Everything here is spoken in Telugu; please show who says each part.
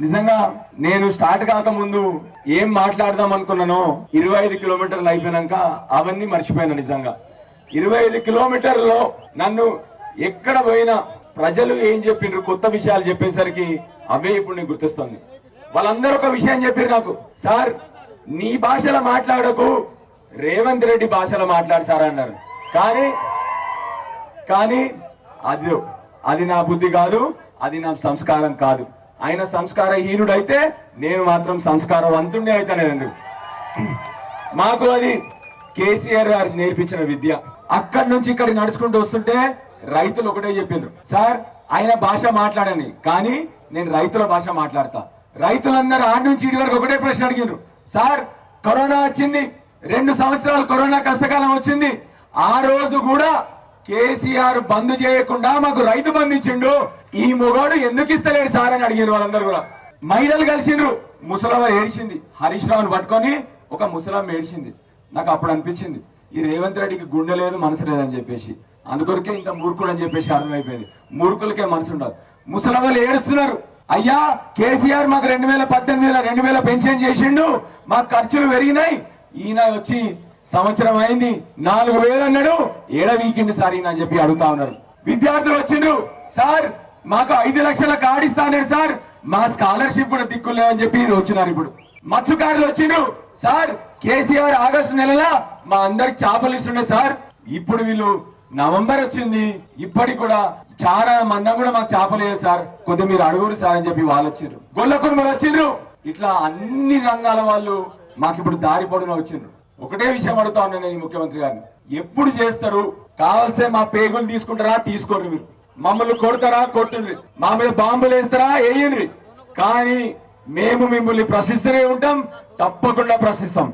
Speaker 1: నిజంగా నేను స్టార్ట్ కాకముందు ఏం మాట్లాడదాం అనుకున్నానో 25 కిలోమీటర్లు అయిపోయినాక అవన్నీ మర్చిపోయాను. నిజంగా 25 కిలోమీటర్లలో నన్ను ఎక్కడ పోయినా ప్రజలు ఏం చెప్పిండ్రు, కొత్త విషయాలు చెప్పేసరికి అవే ఇప్పుడు నేను గుర్తొస్తుంది. వాళ్ళందరూ ఒక విషయం చెప్పారు నాకు, సార్ నీ భాషలో మాట్లాడకు, రేవంత్ రెడ్డి భాషలో మాట్లాడు సార్ అన్నారు. కానీ అది నా బుద్ధి కాదు, అది నా సంస్కారం కాదు. ఆయన సంస్కారహీనుడైతే నేను మాత్రం సంస్కారవంతుడే అయితేనేందు. మాకు అది కేసీఆర్ గారు నేర్పించిన విద్య. అక్కడి నుంచి ఇక్కడ నడుచుకుంటూ వస్తుంటే రైతులు ఒకటే చెప్పిండ్రు, సార్ ఆయన భాష మాట్లాడని, కానీ నేను రైతుల భాష మాట్లాడతా. రైతులందరూ ఆడి నుంచి ఇడి వరకు ఒకటే ప్రశ్న అడిగిండ్రు, సార్ కరోనా వచ్చింది, 2 సంవత్సరాలు కరోనా కష్టకాలం వచ్చింది, ఆ రోజు కూడా కేసీఆర్ బంద్ చేయకుండా మాకు రైతు బంధు ఇచ్చిండు, ఈ మొగాడు ఎందుకు ఇస్తలేడు సార్ అని అడిగారు వాళ్ళందరూ కూడా. మహిళలు కలిసిండ్రు, ముసలమ్మ ఏడిచింది, హరీష్ రావుని పట్టుకొని ఒక ముసలమ్మ ఏడిచింది. నాకు అప్పుడు అనిపించింది ఈ రేవంత్ రెడ్డికి గుండె లేదు మనసు లేదని చెప్పేసి, అందుకొరకే ఇంత మూర్ఖుడు అని చెప్పేసి అర్థమైపోయింది. మూర్ఖులకే మనసు ఉండదు. ముసలమ్మలు ఏడుస్తున్నారు, అయ్యా కేసీఆర్ మాకు 2018 2000 పెన్షన్ చేసిండు, మాకు ఖర్చులు పెరిగినాయి, ఈయన వచ్చి సంవత్సరం అయింది 4000 అన్నాడు, ఏడ వీకెండ్ సార్ ఈయన అని చెప్పి అడుగుతా ఉన్నారు. విద్యార్థులు వచ్చిండ్రు, సార్ మాకు 5 లక్షల కార్డు ఇస్తాను సార్, మా స్కాలర్షిప్ కూడా దిక్కులేదని చెప్పి వచ్చినారు. ఇప్పుడు మత్స్యకారులు వచ్చిండ్రు, సార్ కేసీఆర్ ఆగస్టు నెలలో మా అందరికి చేపలు ఇస్తుండే సార్, ఇప్పుడు వీళ్ళు నవంబర్ వచ్చింది ఇప్పటికి కూడా చాలా మందం కూడా మాకు చేపలు లేదు సార్, కొద్దిగా మీరు అడుగురు సార్ అని చెప్పి వాళ్ళు వచ్చిండ్రు. గొల్ల కుటుంబాలు వచ్చిండ్రు, ఇట్లా అన్ని రంగాల వాళ్ళు మాకు ఇప్పుడు దారి పొడున వచ్చిండ్రు. ఒకటే విషయం అడుగుతా ఉన్నాను నేను ముఖ్యమంత్రి గారిని, ఎప్పుడు చేస్తారు? కావాల్సే మా పేగులు తీసుకుంటారా తీసుకోండి, మీరు మమ్మల్ని కొడతారా కొట్టుండ్రి, మా మీద బాంబులు వేస్తారా వేయండి, కానీ మేము మిమ్మల్ని ప్రశ్నిస్తూనే ఉంటాం, తప్పకుండా ప్రశ్నిస్తాం.